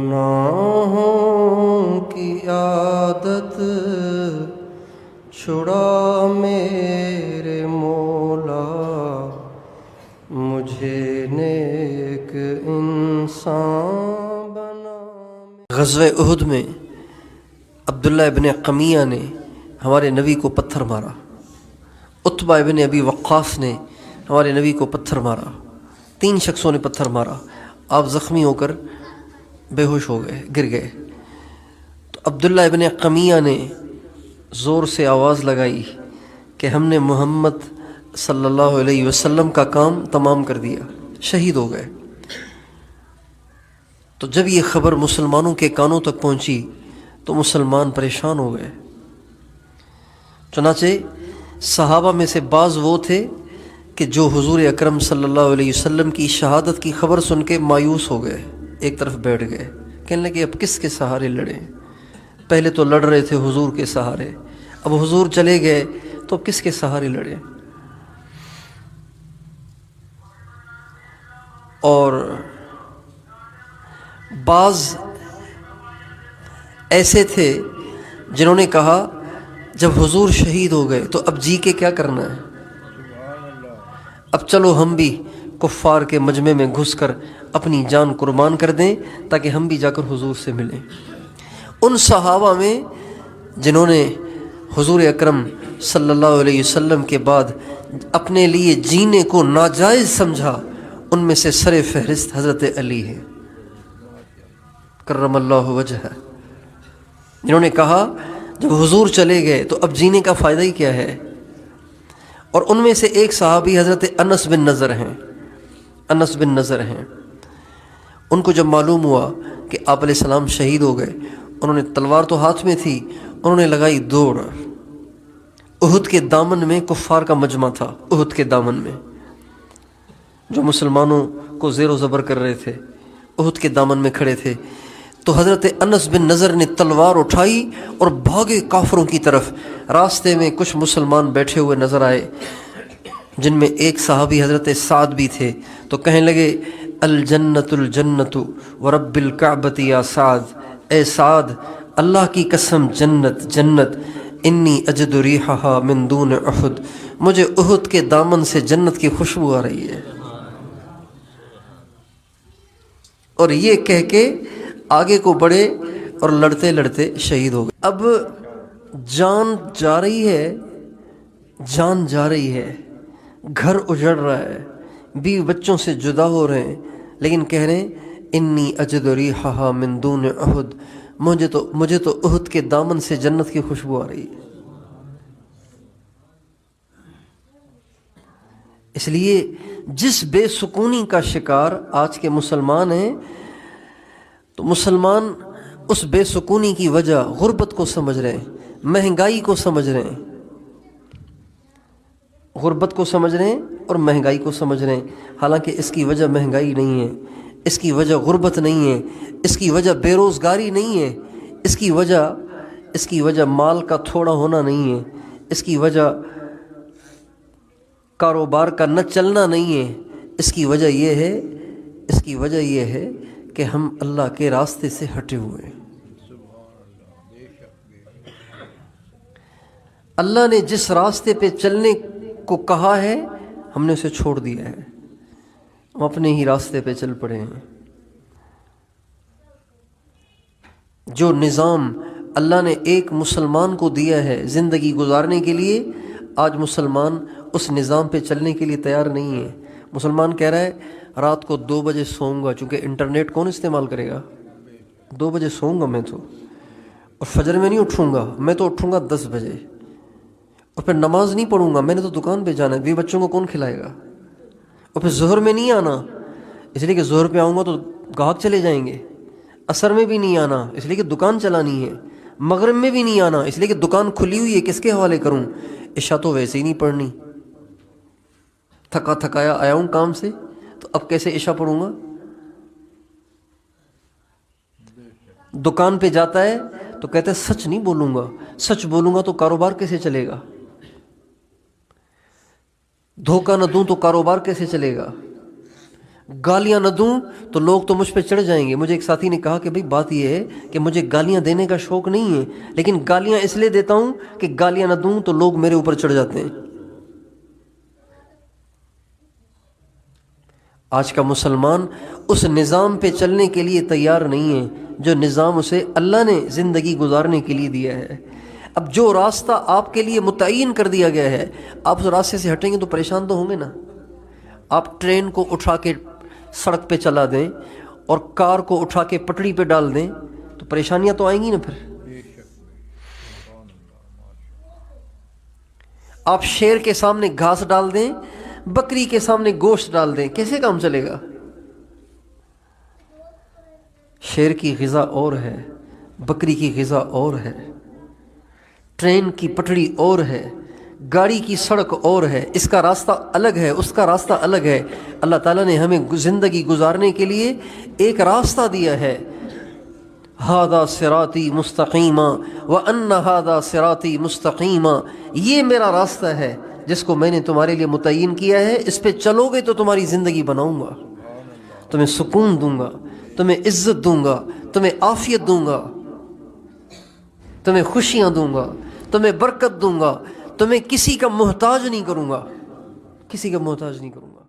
گناہوں کی عادت چھڑا میرے مولا، مجھے نیک انسان بنا۔ غزوہ احد میں عبداللہ ابن قمیہ نے ہمارے نبی کو پتھر مارا، عتبہ ابن ابی وقاص نے ہمارے نبی کو پتھر مارا، 3 شخصوں نے پتھر مارا، آپ زخمی ہو کر بے ہوش ہو گئے، گر گئے۔ تو عبداللہ ابن قمیہ نے زور سے آواز لگائی کہ ہم نے محمد صلی اللہ علیہ وسلم کا کام تمام کر دیا، شہید ہو گئے۔ تو جب یہ خبر مسلمانوں کے کانوں تک پہنچی تو مسلمان پریشان ہو گئے۔ چنانچہ صحابہ میں سے بعض وہ تھے کہ جو حضور اکرم صلی اللہ علیہ وسلم کی شہادت کی خبر سن کے مایوس ہو گئے، ایک طرف بیٹھ گئے، کہنے لگے اب کس کے سہارے لڑیں؟ پہلے تو لڑ رہے تھے حضور کے سہارے، اب حضور چلے گئے تو اب کس کے سہارے لڑیں؟ اور بعض ایسے تھے جنہوں نے کہا جب حضور شہید ہو گئے تو اب جی کے کیا کرنا ہے، اب چلو ہم بھی کفار کے مجمع میں گھس کر اپنی جان قربان کر دیں تاکہ ہم بھی جا کر حضور سے ملیں۔ ان صحابہ میں جنہوں نے حضور اکرم صلی اللہ علیہ وسلم کے بعد اپنے لیے جینے کو ناجائز سمجھا، ان میں سے سر فہرست حضرت علی ہے کرم اللہ وجہہ، جنہوں نے کہا جب حضور چلے گئے تو اب جینے کا فائدہ ہی کیا ہے۔ اور ان میں سے ایک صحابی حضرت انس بن نضر ہیں، انس بن نضر ہیں۔ ان کو جب معلوم ہوا کہ آپ علیہ السلام شہید ہو گئے، انہوں نے تلوار تو ہاتھ میں تھی، انہوں نے لگائی دوڑ۔ احد کے دامن میں کفار کا مجمع تھا، احد کے دامن میں جو مسلمانوں کو زیر و زبر کر رہے تھے، احد کے دامن میں کھڑے تھے۔ تو حضرت انس بن نضر نے تلوار اٹھائی اور بھاگے کافروں کی طرف۔ راستے میں کچھ مسلمان بیٹھے ہوئے نظر آئے، جن میں ایک صحابی حضرت سعد بھی تھے، تو کہنے لگے الجنت الجنت ورب الکعبۃ یا سعد، اے سعد اللہ کی قسم جنت جنت، انی اجد ریحھا من دون احد، مجھے احد کے دامن سے جنت کی خوشبو آ رہی ہے۔ اور یہ کہہ کے آگے کو بڑھے اور لڑتے لڑتے شہید ہو گئے۔ اب جان جا رہی ہے، جان جا رہی ہے، گھر اجڑ رہا ہے، بیوی بچوں سے جدا ہو رہے ہیں، لیکن کہہ رہے ہیں انی اجد ریحھا من دون احد، مجھے تو احد کے دامن سے جنت کی خوشبو آ رہی ہے۔ اس لیے جس بے سکونی کا شکار آج کے مسلمان ہیں، تو مسلمان اس بے سکونی کی وجہ غربت کو سمجھ رہے ہیں، مہنگائی کو سمجھ رہے ہیں، غربت کو سمجھ رہے ہیں اور مہنگائی کو سمجھ رہے ہیں، حالانکہ اس کی وجہ مہنگائی نہیں ہے، اس کی وجہ غربت نہیں ہے، اس کی وجہ بے روزگاری نہیں ہے، اس کی وجہ مال کا تھوڑا ہونا نہیں ہے، اس کی وجہ کاروبار کا نہ چلنا نہیں ہے، اس کی وجہ یہ ہے کہ ہم اللہ کے راستے سے ہٹے ہوئے ہیں۔ اللہ نے جس راستے پہ چلنے کو کہا ہے ہم نے اسے چھوڑ دیا ہے، ہم اپنے ہی راستے پہ چل پڑے ہیں۔ جو نظام اللہ نے ایک مسلمان کو دیا ہے زندگی گزارنے کے لیے، آج مسلمان اس نظام پہ چلنے کے لیے تیار نہیں ہے۔ مسلمان کہہ رہا ہے رات کو 2 بجے سوؤں گا، چونکہ انٹرنیٹ کون استعمال کرے گا، 2 بجے سوؤں گا میں تو، اور فجر میں نہیں اٹھوں گا، میں تو اٹھوں گا 10 بجے، اور پھر نماز نہیں پڑھوں گا، میں نے تو دکان پہ جانا ہے، بیوی بچوں کو کون کھلائے گا، اور پھر ظہر میں نہیں آنا اس لیے کہ ظہر پہ آؤں گا تو گاہک چلے جائیں گے، عصر میں بھی نہیں آنا اس لیے کہ دکان چلانی ہے، مغرب میں بھی نہیں آنا اس لیے کہ دکان کھلی ہوئی ہے، کس کے حوالے کروں، عشاء تو ویسے ہی نہیں پڑھنی، تھکا تھکایا آیا ہوں کام سے، تو اب کیسے عشاء پڑھوں گا۔ دکان پہ جاتا ہے تو کہتا ہے سچ نہیں بولوں گا، سچ بولوں گا تو کاروبار کیسے چلے گا، دھوکہ نہ دوں تو کاروبار کیسے چلے گا، گالیاں نہ دوں تو لوگ تو مجھ پہ چڑھ جائیں گے. مجھے ایک ساتھی نے کہا کہ بھئی بات یہ ہے کہ مجھے گالیاں دینے کا شوق نہیں ہے، لیکن گالیاں اس لیے دیتا ہوں کہ گالیاں نہ دوں تو لوگ میرے اوپر چڑھ جاتے ہیں. آج کا مسلمان اس نظام پہ چلنے کے لیے تیار نہیں ہے جو نظام اسے اللہ نے زندگی گزارنے کے لیے دیا ہے. اب جو راستہ آپ کے لیے متعین کر دیا گیا ہے، آپ اس راستے سے ہٹیں گے تو پریشان تو ہوں گے نا. آپ ٹرین کو اٹھا کے سڑک پہ چلا دیں اور کار کو اٹھا کے پٹڑی پہ ڈال دیں تو پریشانیاں تو آئیں گی نا. پھر آپ شیر کے سامنے گھاس ڈال دیں، بکری کے سامنے گوشت ڈال دیں، کیسے کام چلے گا؟ شیر کی غذا اور ہے، بکری کی غذا اور ہے، ٹرین کی پٹڑی اور ہے، گاڑی کی سڑک اور ہے، اس کا راستہ الگ ہے، اس کا راستہ الگ ہے. اللہ تعالیٰ نے ہمیں زندگی گزارنے کے لیے ایک راستہ دیا ہے. ہادہ صراطی مستقیما وان ہادہ صراطی مستقیما، یہ میرا راستہ ہے جس کو میں نے تمہارے لیے متعین کیا ہے. اس پہ چلو گے تو تمہاری زندگی بناؤں گا، تمہیں سکون دوں گا، تمہیں عزت دوں گا، تمہیں عافیت دوں گا، تمہیں خوشیاں دوں گا، تمہیں برکت دوں گا، تمہیں کسی کا محتاج نہیں کروں گا، کسی کا محتاج نہیں کروں گا.